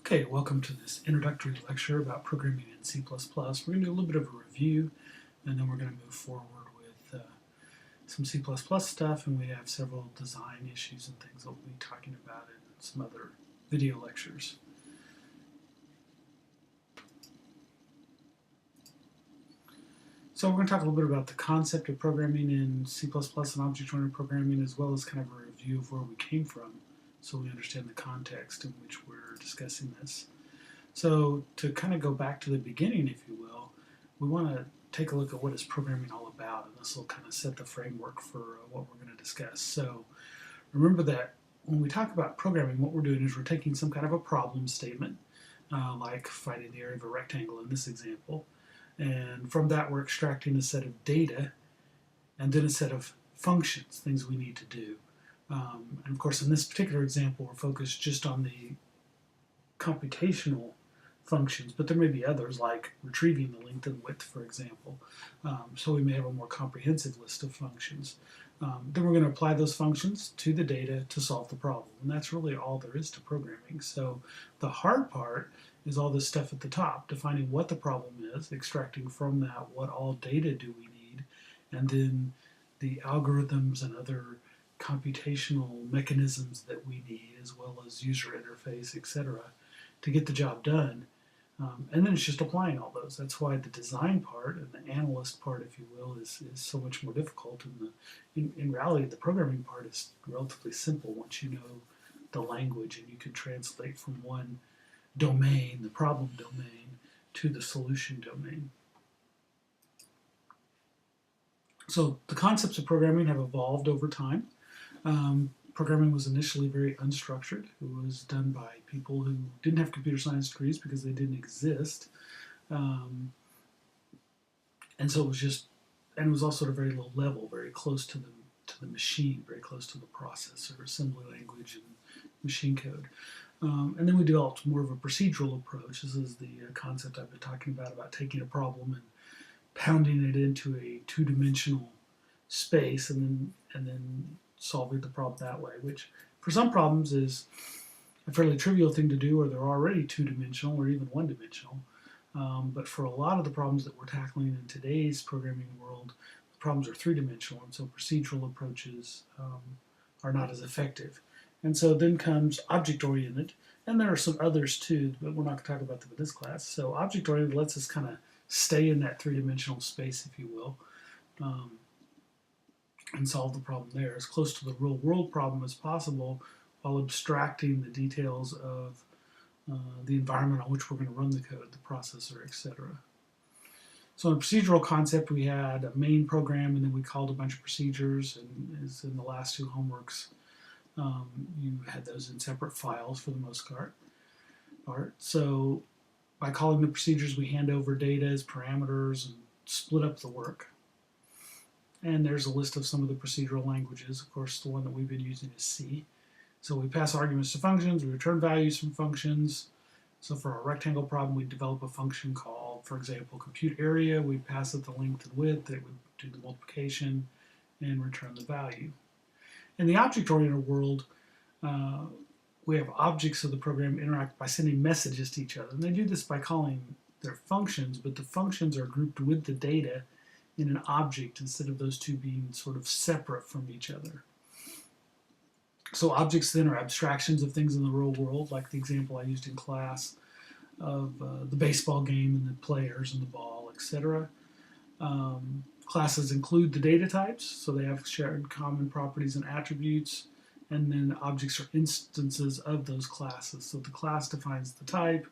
Okay, welcome to this introductory lecture about programming in C++. We're going to do a little bit of a review, and then we're going to move forward with some C++ stuff, and we have several design issues and things that we'll be talking about in some other video lectures. So we're going to talk a little bit about the concept of programming in C++ and object-oriented programming, as well as kind of a review of where we came from, so we understand the context in which we're discussing this. So to kind of go back to the beginning, if you will, we want to take a look at what is programming all about, and this will kind of set the framework for what we're going to discuss. So remember that when we talk about programming, what we're doing is we're taking some kind of a problem statement, like finding the area of a rectangle in this example, and from that we're extracting a set of data and then a set of functions, things we need to do. And of course, in this particular example, we're focused just on the computational functions, but there may be others like retrieving the length and width, for example. So we may have a more comprehensive list of functions. Then we're going to apply those functions to the data to solve the problem. And that's really all there is to programming. So the hard part is all this stuff at the top, defining what the problem is, extracting from that what all data do we need, and then the algorithms and other computational mechanisms that we need, as well as user interface, etc., to get the job done. And then it's just applying all those. That's why the design part and the analyst part, if you will, is so much more difficult. And in reality, the programming part is relatively simple once you know the language and you can translate from one domain, the problem domain, to the solution domain. So the concepts of programming have evolved over time. Programming was initially very unstructured. It was done by people who didn't have computer science degrees because they didn't exist. And so it was just, and it was also at a very low level, very close to the machine, very close to the processor, assembly language, and machine code. And then we developed more of a procedural approach. This is the concept I've been talking about taking a problem and pounding it into a two-dimensional space and then solving the problem that way, which for some problems is a fairly trivial thing to do, or they're already two-dimensional or even one-dimensional. But for a lot of the problems that we're tackling in today's programming world, the problems are three-dimensional, and so procedural approaches are not as effective. And so then comes object-oriented, and there are some others too, but we're not going to talk about them in this class. So object-oriented lets us kind of stay in that three-dimensional space, if you will, and solve the problem there as close to the real-world problem as possible, while abstracting the details of the environment on which we're going to run the code, the processor, etc. So in a procedural concept, we had a main program, and then we called a bunch of procedures, and as in the last two homeworks, you had those in separate files for the most part. So by calling the procedures, we hand over data as parameters and split up the work. And there's a list of some of the procedural languages. Of course, the one that we've been using is C. So we pass arguments to functions, we return values from functions. So for our rectangle problem, we develop a function called, for example, compute area. We pass it the length and width, it would do the multiplication, and return the value. In the object-oriented world, we have objects of the program interact by sending messages to each other. And they do this by calling their functions, but the functions are grouped with the data in an object instead of those two being sort of separate from each other. So objects then are abstractions of things in the real world, like the example I used in class of the baseball game and the players and the ball, etc. Classes include the data types, so they have shared common properties and attributes, and then objects are instances of those classes. So the class defines the type,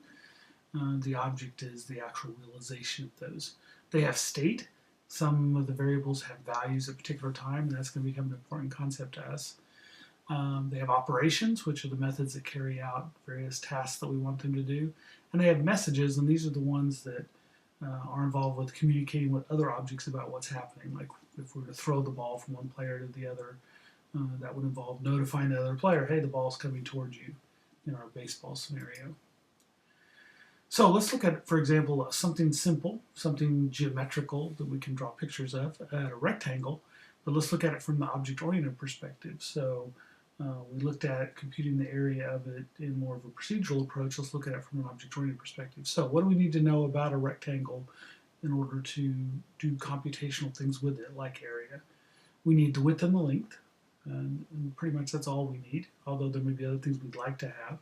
the object is the actual realization of those. They have state. Some of the variables have values at a particular time, and that's going to become an important concept to us. They have operations, which are the methods that carry out various tasks that we want them to do. And they have messages, and these are the ones that are involved with communicating with other objects about what's happening. Like if we were to throw the ball from one player to the other, that would involve notifying the other player, hey, the ball's coming towards you, in our baseball scenario. So let's look at, for example, something simple, something geometrical that we can draw pictures of at a rectangle, but let's look at it from the object-oriented perspective. So We looked at computing the area of it in more of a procedural approach. Let's look at it from an object-oriented perspective. So what do we need to know about a rectangle in order to do computational things with it, like area? We need the width and the length, and pretty much that's all we need, although there may be other things we'd like to have.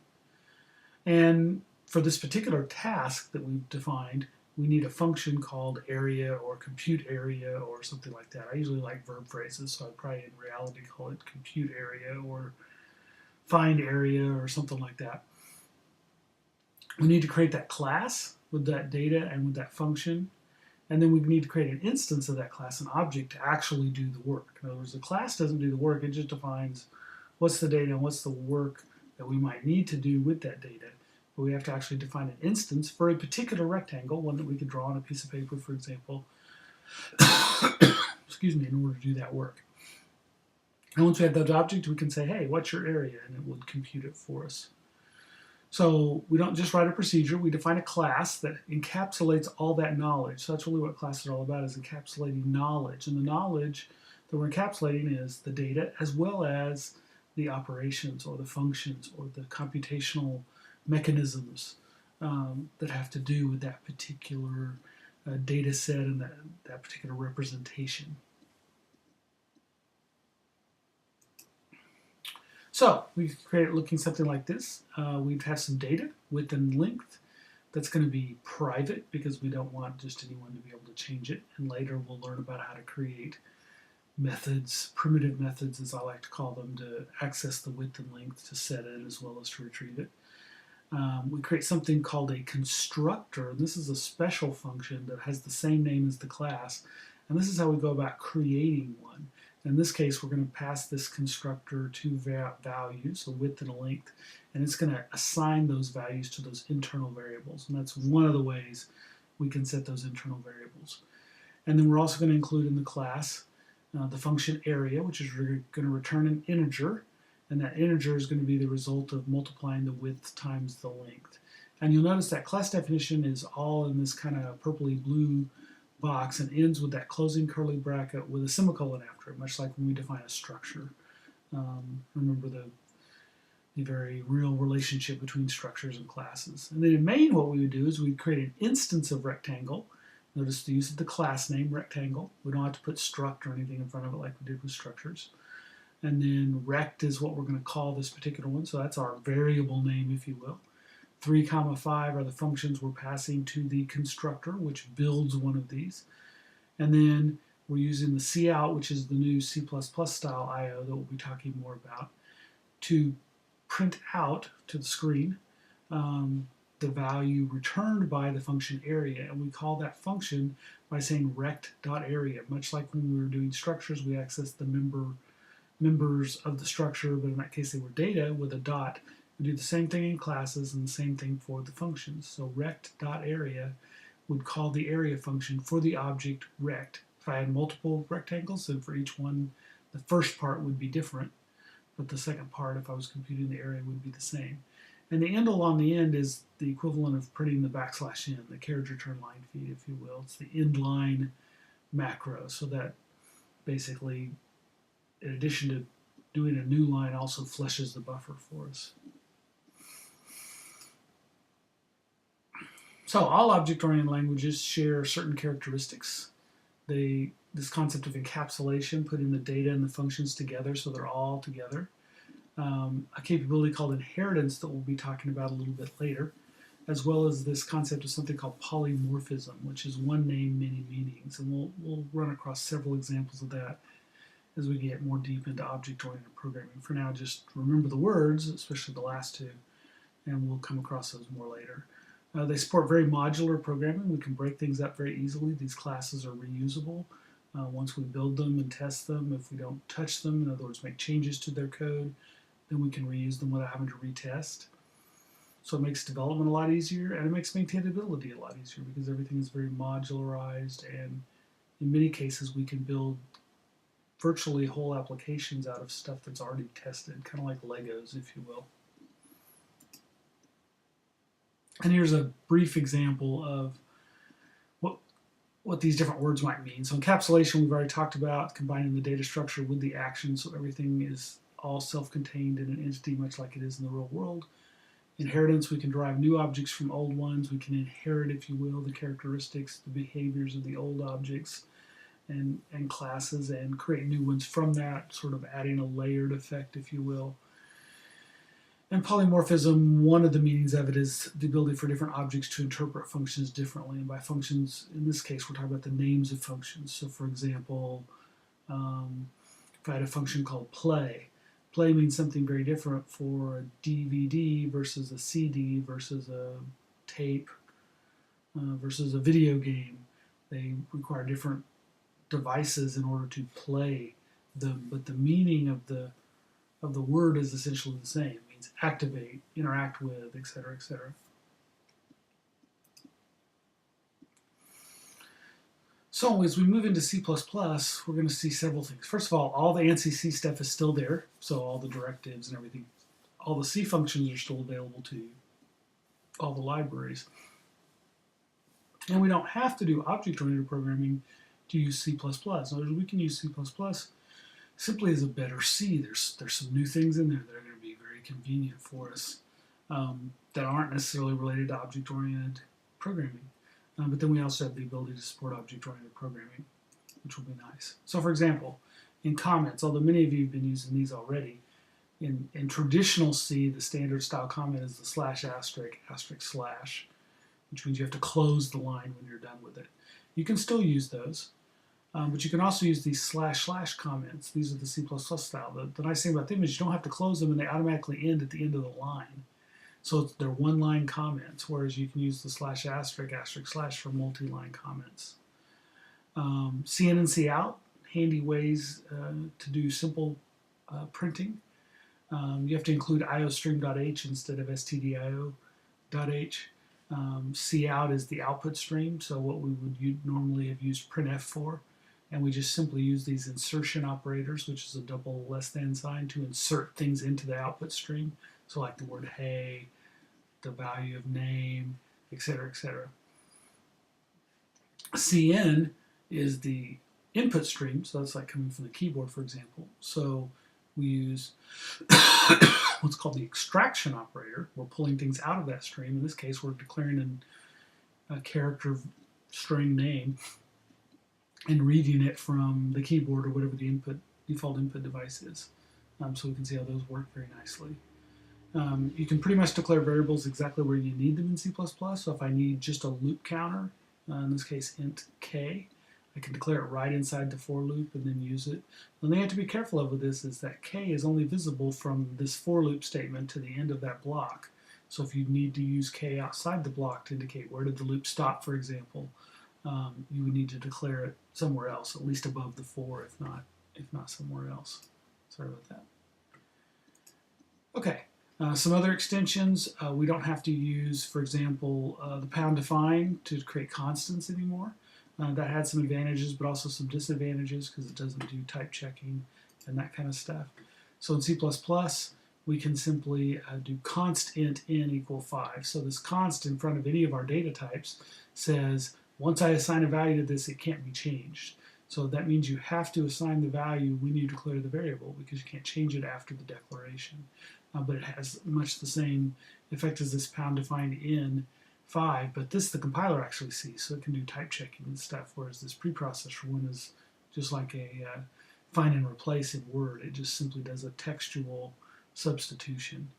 And for this particular task that we've defined, we need a function called area or compute area or something like that. I usually like verb phrases, so I'd probably in reality call it compute area or find area or something like that. We need to create that class with that data and with that function, and then we need to create an instance of that class, an object, to actually do the work. In other words, the class doesn't do the work, it just defines what's the data and what's the work that we might need to do with that data. But we have to actually define an instance for a particular rectangle, one that we could draw on a piece of paper, for example, excuse me, in order to do that work. And once we have that object, we can say, hey, what's your area? And it would compute it for us. So we don't just write a procedure, we define a class that encapsulates all that knowledge. So that's really what class is all about, is encapsulating knowledge. And the knowledge that we're encapsulating is the data as well as the operations or the functions or the computational mechanisms that have to do with that particular data set and that particular representation. So we create it looking something like this. We'd have some data, width and length. That's going to be private because we don't want just anyone to be able to change it. And later we'll learn about how to create methods, primitive methods as I like to call them, to access the width and length, to set it as well as to retrieve it. We create something called a constructor. And this is a special function that has the same name as the class. And this is how we go about creating one. In this case, we're going to pass this constructor two values, a width and a length, and it's going to assign those values to those internal variables. And that's one of the ways we can set those internal variables. And then we're also going to include in the class the function area, which is going to return an integer, and that integer is going to be the result of multiplying the width times the length. And you'll notice that class definition is all in this kind of purpley blue box and ends with that closing curly bracket with a semicolon after it, much like when we define a structure. Remember the very real relationship between structures and classes. And then in main, what we would do is we'd create an instance of rectangle. Notice the use of the class name rectangle. We don't have to put struct or anything in front of it like we did with structures. And then rect is what we're going to call this particular one, so that's our variable name, if you will. 3, 5 are the functions we're passing to the constructor, which builds one of these. And then we're using the cout, which is the new C++ style I/O that we'll be talking more about, to print out to the screen the value returned by the function area. And we call that function by saying rect.area. Much like when we were doing structures, we access the members of the structure, but in that case they were data with a dot. We do the same thing in classes and the same thing for the functions. So rect.area would call the area function for the object rect. If I had multiple rectangles, then for each one, the first part would be different, but the second part, if I was computing the area, would be the same. And the endl on the end is the equivalent of printing the \n, the carriage return line feed, if you will. It's the end line macro, so that basically, in addition to doing a new line, also fleshes the buffer for us. So all object-oriented languages share certain characteristics. This concept of encapsulation, putting the data and the functions together so they're all together. A capability called inheritance that we'll be talking about a little bit later, as well as this concept of something called polymorphism, which is one name, many meanings. And we'll run across several examples of that as we get more deep into object-oriented programming. For now, just remember the words, especially the last two, and we'll come across those more later. They support very modular programming. We can break things up very easily. These classes are reusable. Once we build them and test them, if we don't touch them, in other words, make changes to their code, then we can reuse them without having to retest. So it makes development a lot easier, and it makes maintainability a lot easier because everything is very modularized, and in many cases we can build virtually whole applications out of stuff that's already tested, kind of like Legos, if you will. And here's a brief example of what these different words might mean. So encapsulation, we've already talked about, combining the data structure with the action, so everything is all self-contained in an entity, much like it is in the real world. Inheritance, we can derive new objects from old ones. We can inherit, if you will, the characteristics, the behaviors of the old objects and classes, and create new ones from that, sort of adding a layered effect, if you will. And polymorphism, one of the meanings of it is the ability for different objects to interpret functions differently. And by functions, in this case, we're talking about the names of functions. So for example, if I had a function called play, play means something very different for a DVD versus a CD versus a tape versus a video game. They require different devices in order to play them, but the meaning of the word is essentially the same. It means activate, interact with, etc., etc. So as we move into C++, we're going to see several things. First of all the ANSI C stuff is still there, so all the directives and everything, all the C functions are still available to you, all the libraries. And we don't have to do object-oriented programming to use C++. In other words, we can use C++ simply as a better C. There's some new things in there that are going to be very convenient for us that aren't necessarily related to object-oriented programming. But then we also have the ability to support object-oriented programming, which will be nice. So for example, in comments, although many of you have been using these already, in traditional C, the standard style comment is the /*//, which means you have to close the line when you're done with it. You can still use those, but you can also use these // comments. These are the C++ style. The nice thing about them is you don't have to close them and they automatically end at the end of the line. So they're one-line comments, whereas you can use the /*// for multi-line comments. CN and Cout, handy ways to do simple printing. You have to include iostream.h instead of stdio.h. Cout is the output stream, so what we would normally have used printf for, and we just simply use these insertion operators, which is a double less than sign, to insert things into the output stream, so like the word hey, the value of name, etc., etc. CN is the input stream, so that's like coming from the keyboard, for example. So we use what's called the extraction operator. We're pulling things out of that stream. In this case, we're declaring a character string name and reading it from the keyboard or whatever the default input device is. So we can see how those work very nicely. You can pretty much declare variables exactly where you need them in C++. So if I need just a loop counter, in this case int k, I can declare it right inside the for loop and then use it. The thing you have to be careful of with this is that k is only visible from this for loop statement to the end of that block. So if you need to use k outside the block to indicate where did the loop stop, for example, you would need to declare it somewhere else, at least above the for, if not somewhere else. Sorry about that. Okay. Some other extensions, we don't have to use, for example, the #define to create constants anymore. That had some advantages, but also some disadvantages because it doesn't do type checking and that kind of stuff. So in C++, we can simply do const int n equal 5. So this const in front of any of our data types says, once I assign a value to this, it can't be changed. So that means you have to assign the value when you declare the variable because you can't change it after the declaration. But it has much the same effect as this #define n5, but this the compiler actually sees, so it can do type checking and stuff, whereas this preprocessor one is just like a find and replace in Word. It just simply does a textual substitution.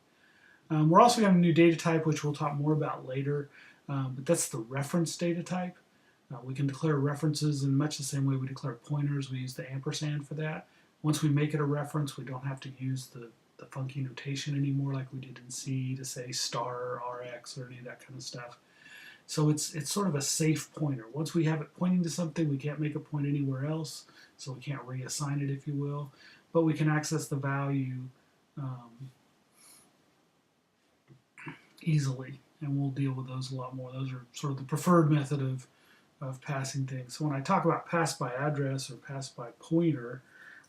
We're also going to have a new data type, which we'll talk more about later, but that's the reference data type. We can declare references in much the same way we declare pointers. We use the ampersand for that. Once we make it a reference, we don't have to use the funky notation anymore like we did in C to say star or RX or any of that kind of stuff. So it's sort of a safe pointer. Once we have it pointing to something, we can't make it point anywhere else, so we can't reassign it, if you will, but we can access the value easily, and we'll deal with those a lot more. Those are sort of the preferred method of passing things. So when I talk about pass by address or pass by pointer,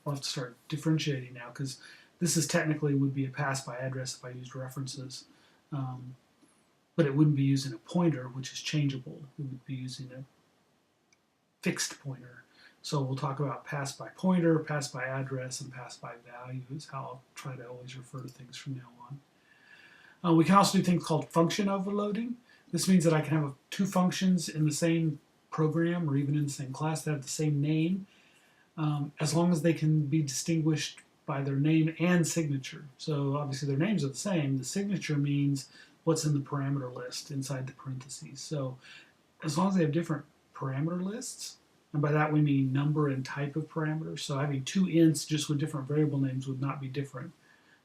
I'll have to start differentiating now because this is technically would be a pass by address if I used references, but it wouldn't be using a pointer, which is changeable. It would be using a fixed pointer. So we'll talk about pass by pointer, pass by address, and pass by value is how I'll try to always refer to things from now on. We can also do things called function overloading. This means that I can have two functions in the same program or even in the same class that have the same name, as long as they can be distinguished by their name and signature. So obviously their names are the same. The signature means what's in the parameter list inside the parentheses. So as long as they have different parameter lists, and by that we mean number and type of parameters. So having two ints just with different variable names would not be different.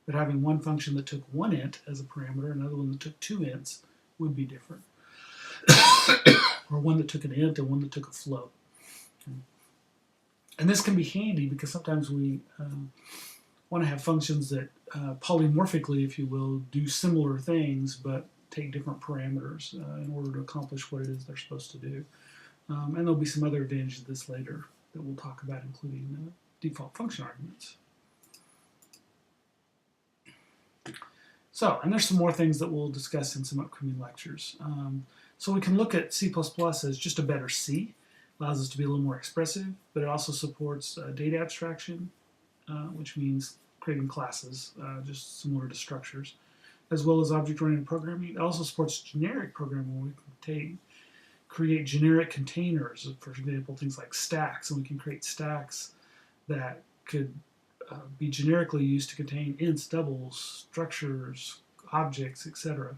But having one function that took one int as a parameter, another one that took two ints, would be different. Or one that took an int and one that took a float. Okay. And this can be handy because sometimes we want to have functions that polymorphically, if you will, do similar things but take different parameters in order to accomplish what it is they're supposed to do. And there'll be some other advantages of this later that we'll talk about, including default function arguments. So, and there's some more things that we'll discuss in some upcoming lectures. So we can look at C++ as just a better C. Allows us to be a little more expressive, but it also supports data abstraction, which means creating classes, just similar to structures, as well as object-oriented programming. It also supports generic programming, where we can create generic containers, for example, things like stacks, and we can create stacks that could be generically used to contain ints, doubles, structures, objects, etc.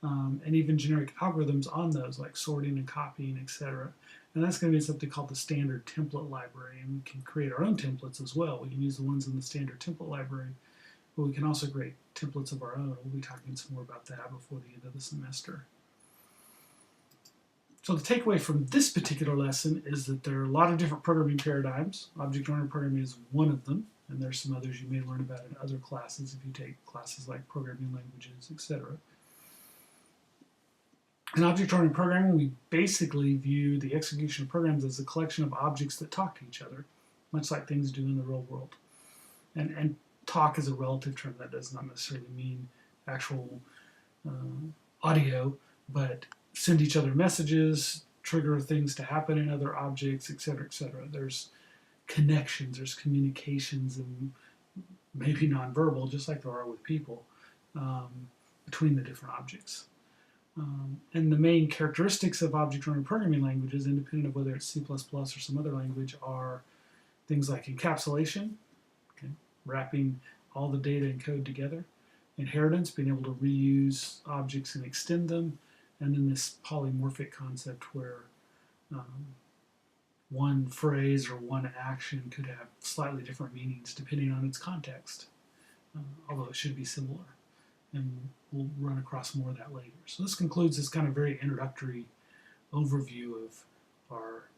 And even generic algorithms on those, like sorting and copying, etc. And that's going to be something called the standard template library, and we can create our own templates as well. We can use the ones in the standard template library, but we can also create templates of our own. We'll be talking some more about that before the end of the semester. So the takeaway from this particular lesson is that there are a lot of different programming paradigms. Object-oriented programming is one of them, and there's some others you may learn about in other classes if you take classes like programming languages, etc. In object-oriented programming, we basically view the execution of programs as a collection of objects that talk to each other, much like things do in the real world. And talk is a relative term. That does not necessarily mean actual audio, but send each other messages, trigger things to happen in other objects, etc., etc. There's connections, there's communications, and maybe nonverbal, just like there are with people, between the different objects. And the main characteristics of object-oriented programming languages, independent of whether it's C++ or some other language, are things like encapsulation, okay, wrapping all the data and code together, inheritance, being able to reuse objects and extend them, and then this polymorphic concept where one phrase or one action could have slightly different meanings depending on its context, although it should be similar. And we'll run across more of that later. So this concludes this kind of very introductory overview of our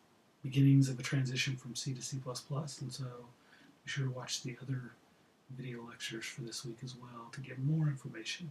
beginnings of a transition from C to C++, and so be sure to watch the other video lectures for this week as well to get more information.